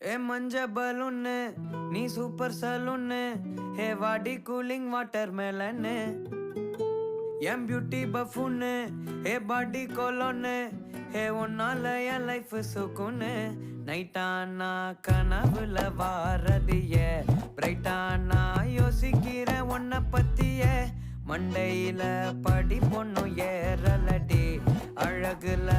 ஏ மஞ்ச பலூன்னு நீ சூப்பர் சலூன்னு ஹே வாடி கூலிங் வாட்டர் மேலன்னு என் பியூட்டி பஃபூன்னு ஹே பாடி கோலோன்னு ஹே உன்னால என் லைஃப் சுக்குன்னு நைட்டானா கனவுல வாரதிய பிரைட்டானா யோசிக்கிற உன்னை பத்திய மண்டையில படி பொண்ணும் ஏறலடி அழகுல